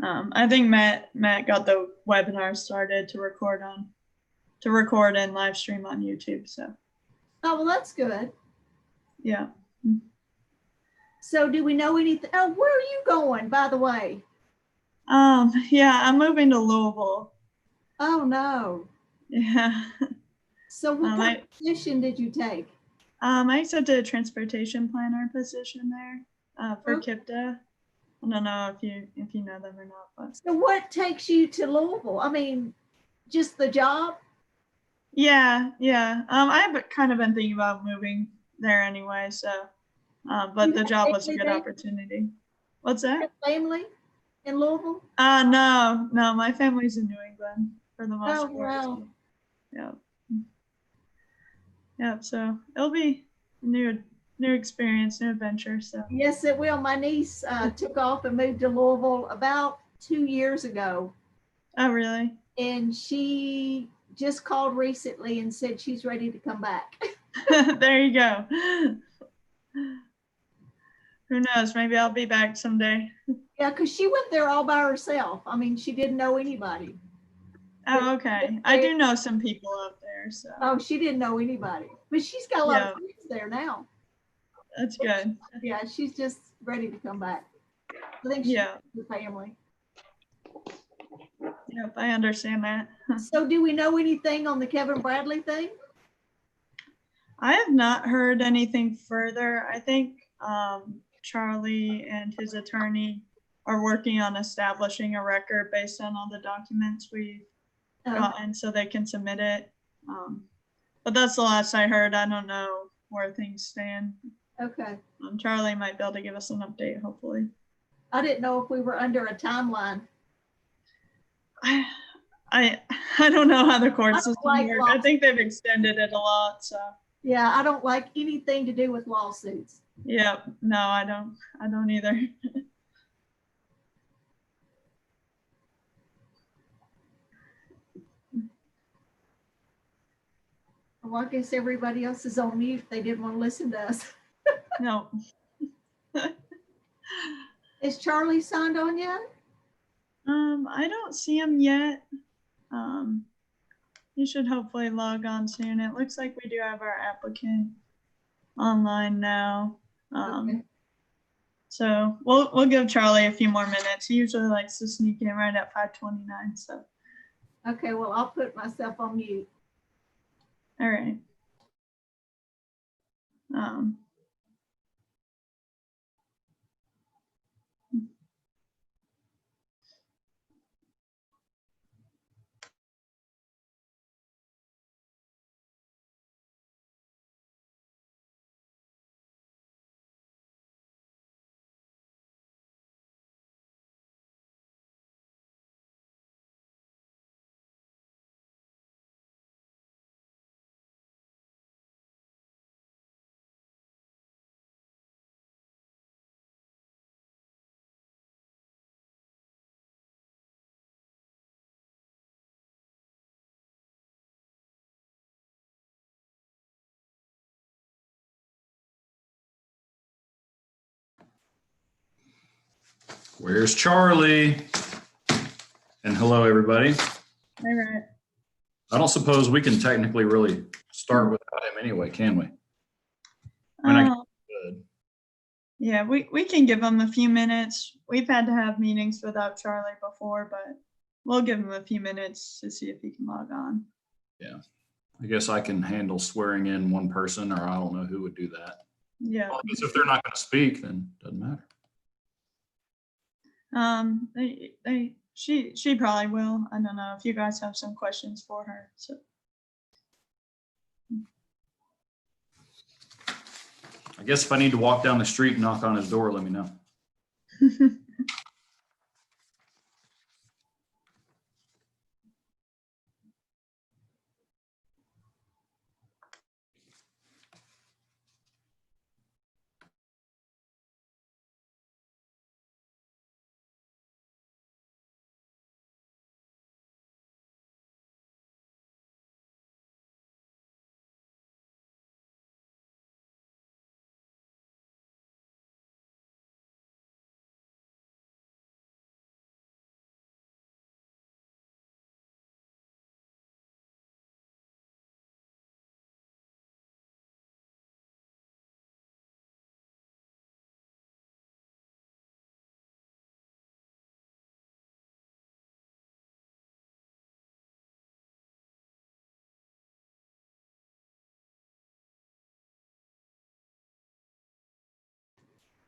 I think Matt got the webinar started to record and live stream on YouTube. So. Oh, well, that's good. Yeah. So do we know anything? Oh, where are you going, by the way? Yeah, I'm moving to Louisville. Oh, no. Yeah. So what kind of position did you take? I accepted a transportation planner position there for KIPTA. I don't know if you know them or not. But. So what takes you to Louisville? I mean, just the job? Yeah. I've kind of been thinking about moving there anyway. So, but the job was a good opportunity. What's that? Family in Louisville? No, my family's in New England for the most part. Wow. So, yeah. So it'll be a new experience, new adventure. So yes, it will. My niece took off and moved to Louisville about 2 years ago. Oh, really? And she just called recently and said she's ready to come back. There you go. Who knows? Maybe I'll be back someday. Yeah, because she went there all by herself. I mean, she didn't know anybody. Oh, okay. I do know some people out there. So. Oh, she didn't know anybody, but she's got a lot of friends there now. That's good. Yeah, she's just ready to come back. I think she's the family. Yep, I understand that. So do we know anything on the Kevin Bradley thing? I have not heard anything further. I think Charlie and his attorney are working on establishing a record based on all the documents we've gotten so they can submit it. But that's the last I heard. I don't know where things stand. Okay. Charlie might be able to give us an update, hopefully. I didn't know if we were under a timeline. I don't know how the court system works. I think they've extended it a lot. So. Yeah, I don't like anything to do with lawsuits. Yeah, no, I don't either. Well, I guess everybody else is on mute. They didn't want to listen to us. No. Is Charlie signed on yet? I don't see him yet. He should hopefully log on soon. It looks like we do have our applicant online now. Okay. So we'll give Charlie a few more minutes. He usually likes to sneak in right at 5:29. So. Okay, well, I'll put myself on mute. All right. Where's Charlie? And hello, everybody. All right. I don't suppose we can technically really start without him anyway, can we? I mean, good. Yeah, we can give him a few minutes. We've had to have meetings without Charlie before, but we'll give him a few minutes to see if he can log on. Yeah, I guess I can handle swearing in one person, or I don't know who would do that. Yeah. Well, because if they're not going to speak, then it doesn't matter. She probably will. I don't know if you guys have some questions for her. So. I guess if I need to walk down the street and knock on his door, let me know.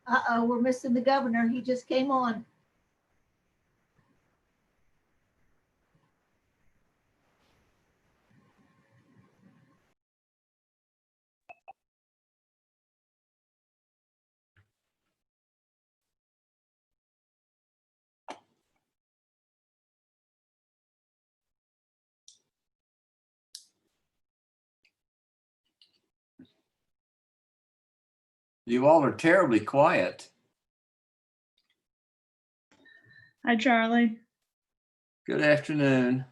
Uh-oh, we're missing the governor. He just came on. You all are terribly quiet. Hi, Charlie. Good afternoon.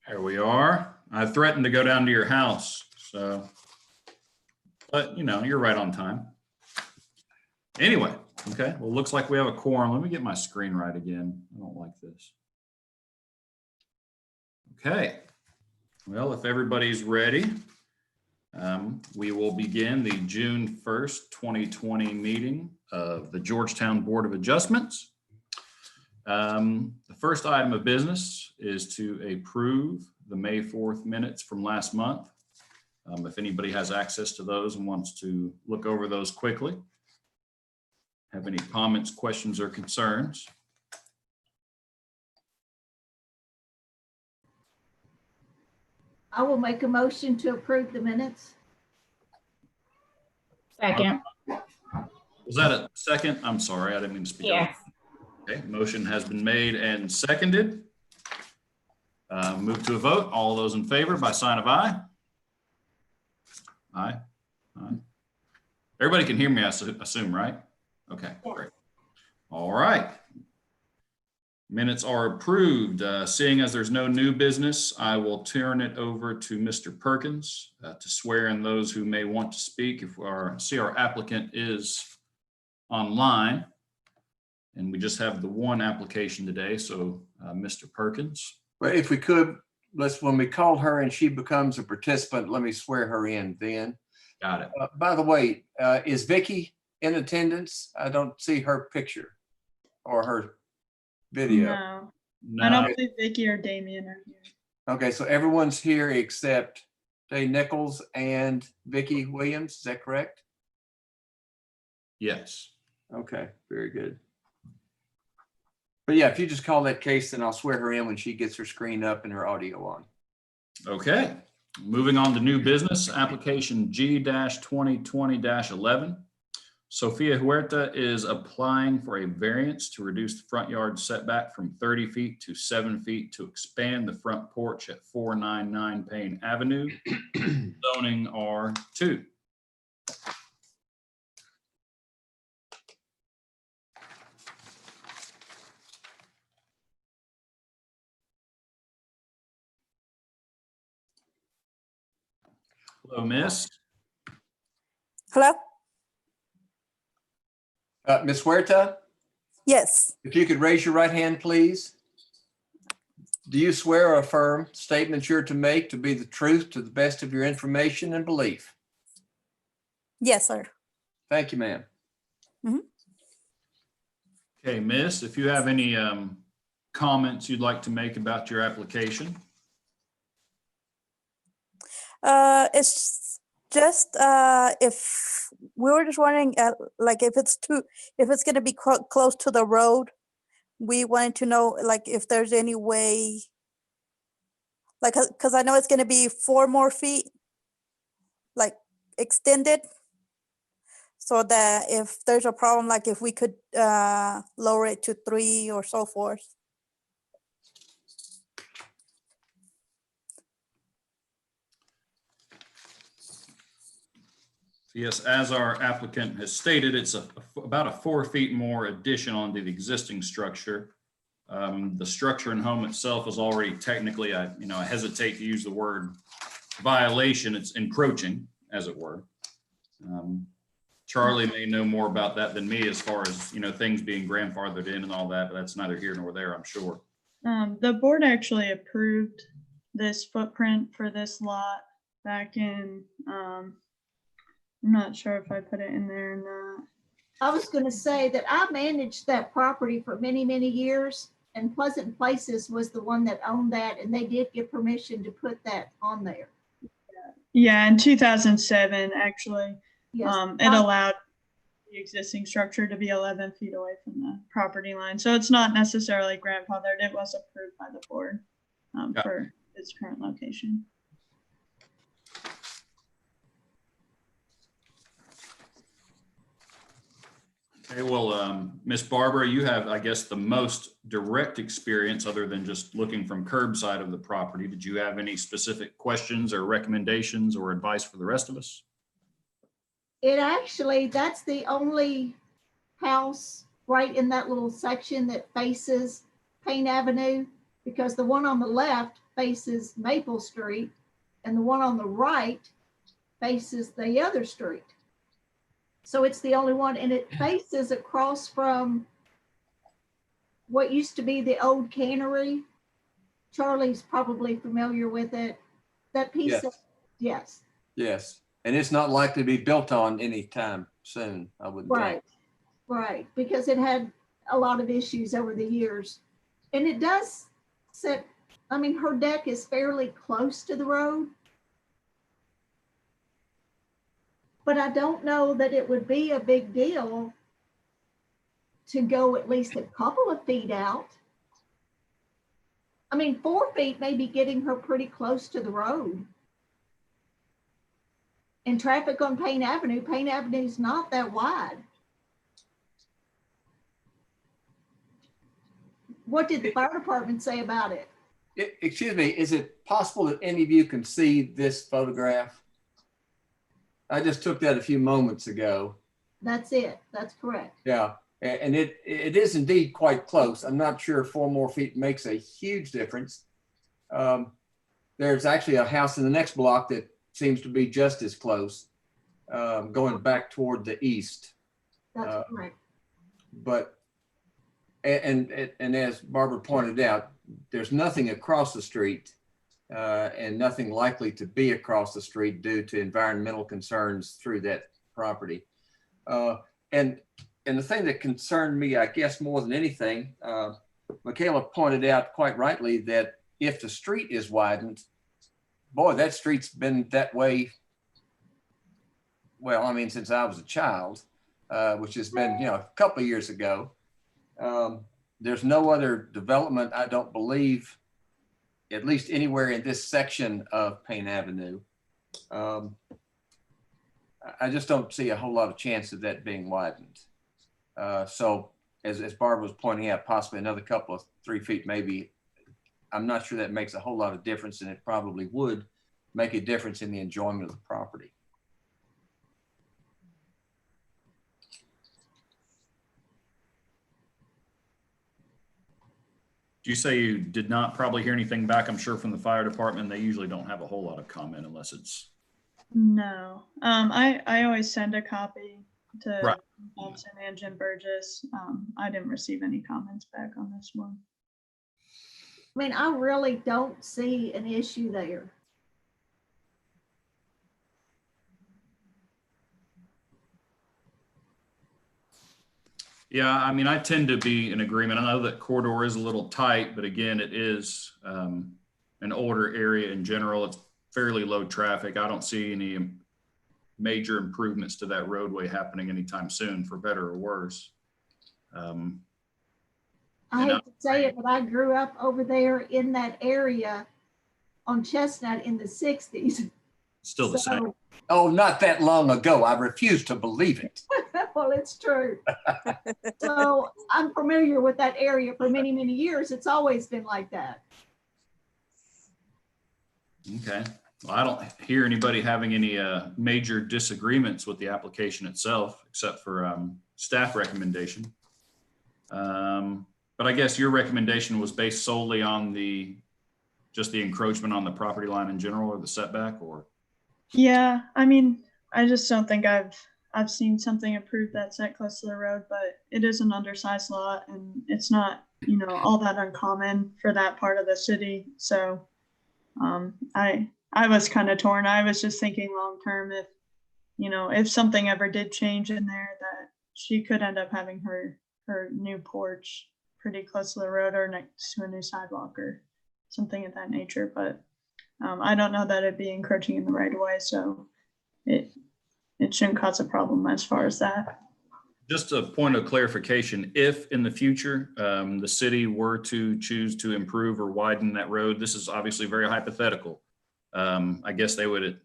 Here we are. I threatened to go down to your house, so, but you know, you're right on time. Anyway, okay, well, looks like we have a quorum. Let me get my screen right again. I don't like this. Okay, well, if everybody's ready, we will begin the June 1st, 2020 meeting of the Georgetown Board of Adjustments. The first item of business is to approve the May 4th minutes from last month. If anybody has access to those and wants to look over those quickly. Have any comments, questions, or concerns? I will make a motion to approve the minutes. Second. Was that a second? I'm sorry, I didn't mean to speak. Yes. Okay, motion has been made and seconded. Move to a vote. All those in favor by sign of aye. Aye. Aye. Everybody can hear me, I assume, right? Okay, great. All right. Minutes are approved. Seeing as there's no new business, I will turn it over to Mr. Perkins to swear in those who may want to speak. If our applicant is online, and we just have the one application today, so Mr. Perkins. Well, if we could, when we call her and she becomes a participant, let me swear her in then. Got it. By the way, is Vicky in attendance? I don't see her picture or her video. No, No, I don't believe Vicky or Damien are here. Okay, so everyone's here except Dave Nichols and Vicky Williams, is that correct? yes. Okay, very good. But yeah, if you just call that case, then I'll swear her in when she gets her screen up and her audio on. Okay, moving on to new business, application G-2020-11. Sophia Huerta is applying for a variance to reduce the front yard setback from 30 feet to 7 feet to expand the front porch at 499 Payne Avenue, zoning R2. Hello, miss. Hello? Ms. Huerta, Yes, if you could raise your right hand, please. Do you swear or affirm statements you're to make to be the truth to the best of your information and belief? yes, sir. Thank you, ma'am. Okay, miss, if you have any comments you'd like to make about your application. It's just if we were just wondering, like if it's going to be close to the road, we wanted to know like if there's any way, like, because I know it's going to be 4 more feet, like extended, so that if there's a problem, like if we could lower it to 3 or so forth. Yes, as our applicant has stated, it's about a 4 feet more addition onto the existing structure. The structure and home itself is already technically, I hesitate to use the word violation. It's encroaching, as it were. Charlie may know more about that than me as far as, things being grandfathered in and all that, but that's neither here nor there, I'm sure. The board actually approved this footprint for this lot back in, I'm not sure if I put it in there or not. I was going to say that I managed that property for many, many years, and Pleasant Places was the one that owned that, and they did get permission to put that on there. Yeah, in 2007, actually, Yes. it allowed the existing structure to be 11 feet away from the property line. So it's not necessarily grandfathered. It was approved by the board Yeah. for its current location. Okay, well, Ms. Barbara, you have, I guess, the most direct experience other than just looking from curbside of the property. Did you have any specific questions or recommendations or advice for the rest of us? It actually, that's the only house right in that little section that faces Payne Avenue, because the one on the left faces Maple Street and the one on the right faces the other street. So it's the only one, and it faces across from what used to be the old cannery. Charlie's probably familiar with it. That piece Yes. of, yes, Yes, and it's not likely to be built on anytime soon, I would think. right, right, because it had a lot of issues over the years. And it does set, I mean, her deck is fairly close to the road. But I don't know that it would be a big deal to go at least a couple of feet out. I mean, 4 feet may be getting her pretty close to the road. And traffic on Payne Avenue is not that wide. What did the fire department say about it? Excuse me, is it possible that any of you can see this photograph? I just took that a few moments ago. That's it. That's correct. Yeah, and it is indeed quite close. I'm not sure 4 more feet makes a huge difference. There's actually a house in the next block that seems to be just as close, going back toward the east. That's correct. But, and as Barbara pointed out, there's nothing across the street and nothing likely to be across the street due to environmental concerns through that property. And the thing that concerned me, I guess, more than anything, Michaela pointed out quite rightly that if the street is widened, boy, that street's been that way, well, I mean, since I was a child, which has been, a couple of years ago. There's no other development, I don't believe, at least anywhere in this section of Payne Avenue. I just don't see a whole lot of chance of that being widened. So as Barbara was pointing out, possibly another couple of 3 feet, maybe. I'm not sure that makes a whole lot of difference, and it probably would make a difference in the enjoyment of the property. Did you say you did not probably hear anything back? I'm sure from the fire department, they usually don't have a whole lot of comment unless it's. No, I always send a copy to Right. Thompson and Jim Burgess. I didn't receive any comments back on this one. I mean, I really don't see an issue there. Yeah, I mean, I tend to be in agreement. I know that corridor is a little tight, but again, it is an older area in general. It's fairly low traffic. I don't see any major improvements to that roadway happening anytime soon, for better or worse. I hate to say it, but I grew up over there in that area on Chestnut in the 60s. Still the same. Oh, not that long ago. I refuse to believe it. Well, it's true. So I'm familiar with that area for many, many years. It's always been like that. Okay. Well, I don't hear anybody having any major disagreements with the application itself, except for staff recommendation. But I guess your recommendation was based solely on just the encroachment on the property line in general, or the setback, or? Yeah, I mean, I just don't think I've seen something approved that's that close to the road, but it is an undersized lot and it's not, all that uncommon for that part of the city. So I was kind of torn. I was just thinking long term, if something ever did change in there, that she could end up having her new porch pretty close to the road or next to a new sidewalk or something of that nature. But I don't know that it'd be encroaching in the right of way, so it shouldn't cause a problem as far as that. Just a point of clarification, if in the future, the city were to choose to improve or widen that road, this is obviously very hypothetical. I guess they would,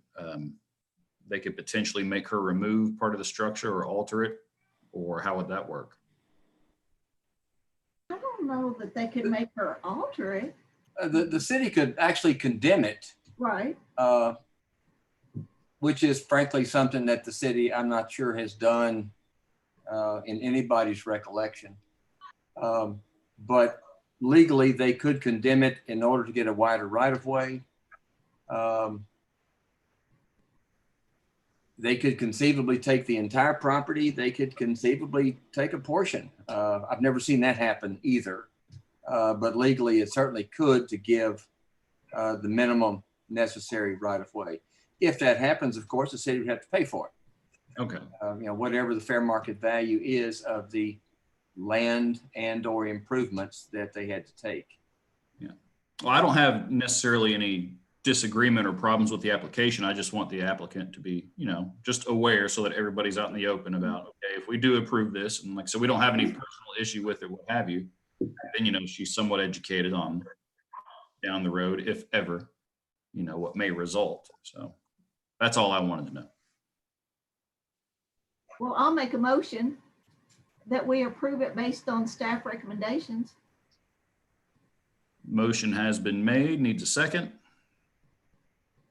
they could potentially make her remove part of the structure or alter it, or how would that work? I don't know that they could make her alter it, The city could actually condemn it, right? which is frankly something that the city, I'm not sure, has done in anybody's recollection. But legally, they could condemn it in order to get a wider right-of-way. They could conceivably take the entire property. They could conceivably take a portion. I've never seen that happen either. But legally, it certainly could, to give the minimum necessary right-of-way. If that happens, of course, the city would have to pay for it. Okay. Whatever the fair market value is of the land and or improvements that they had to take. Well, I don't have necessarily any disagreement or problems with the application. I just want the applicant to be, just aware so that everybody's out in the open about, okay, if we do approve this, and like, so we don't have any personal issue with it, what have you, then, she's somewhat educated on down the road, if ever, what may result. So that's all I wanted to know. Well, I'll make a motion that we approve it based on staff recommendations. Motion has been made. Needs a second.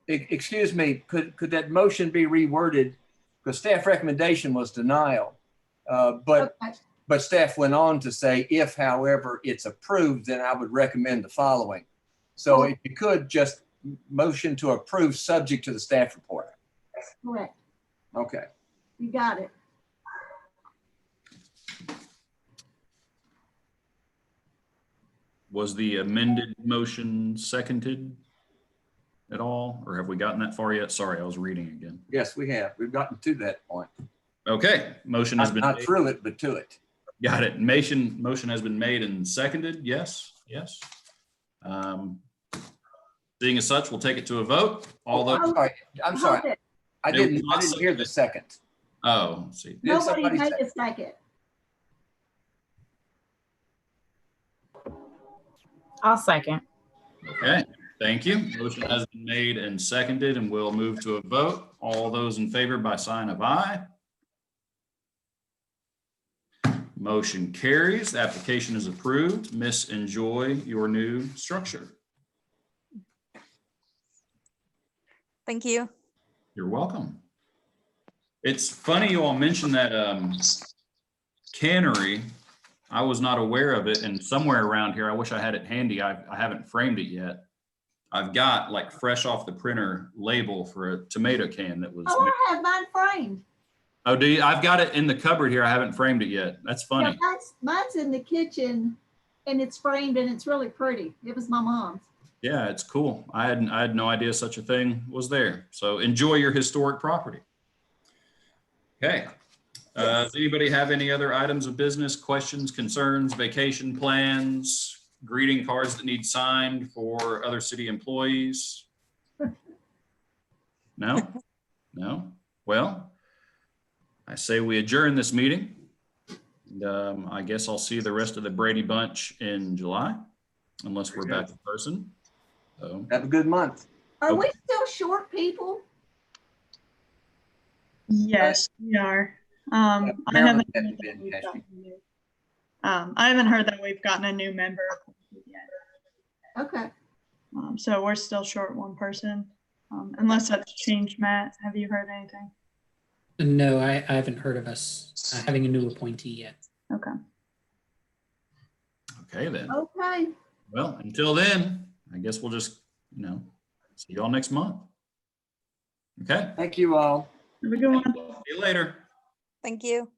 Excuse me, could that motion be reworded? Because staff recommendation was denial. But staff went on to say, if however it's approved, then I would recommend the following. So if you could just motion to approve subject to the staff report. Correct. Okay. You got it. Was the amended motion seconded at all, or have we gotten that far yet? Sorry, I was reading again. Yes, we have. We've gotten to that point. Okay, motion has been Not made. through it, but to it. Got it. Motion has been made and seconded. Yes. Seeing as such, we'll take it to a vote. All those. I'm sorry. I didn't hear the second. Oh, let's see. Nobody made a second. I'll second. Okay, thank you. Motion has been made and seconded, and we'll move to a vote. All those in favor by sign of aye. Motion carries. The application is approved. Miss, enjoy your new structure. Thank you. You're welcome. It's funny you all mentioned that cannery. I was not aware of it, and somewhere around here, I wish I had it handy. I haven't framed it yet. I've got like fresh off the printer label for a tomato can that was. Oh, I have mine framed. Oh, do you? I've got it in the cupboard here. I haven't framed it yet. That's funny. Yeah, mine's in the kitchen and it's framed and it's really pretty. It was my mom's. Yeah, it's cool. I had no idea such a thing was there. So enjoy your historic property. Okay. Does anybody have any other items of business, questions, concerns, vacation plans, greeting cards that need signed for other city employees? No? No? Well, I say we adjourn this meeting. And, I guess I'll see the rest of the Brady Bunch in July, unless we're back in person. So, Have a good month. Are we still short people? Yes, we are. I Maryland haven't hasn't been, has she? I haven't heard that we've gotten a new member yet. Okay. So we're still short one person, unless that's changed. Matt, have you heard anything? No, I haven't heard of us having a new appointee yet. Okay. okay then. Okay. Well, until then, I guess we'll just, see y'all next month. Okay? Thank you all. Have a good one. See you later. Thank you.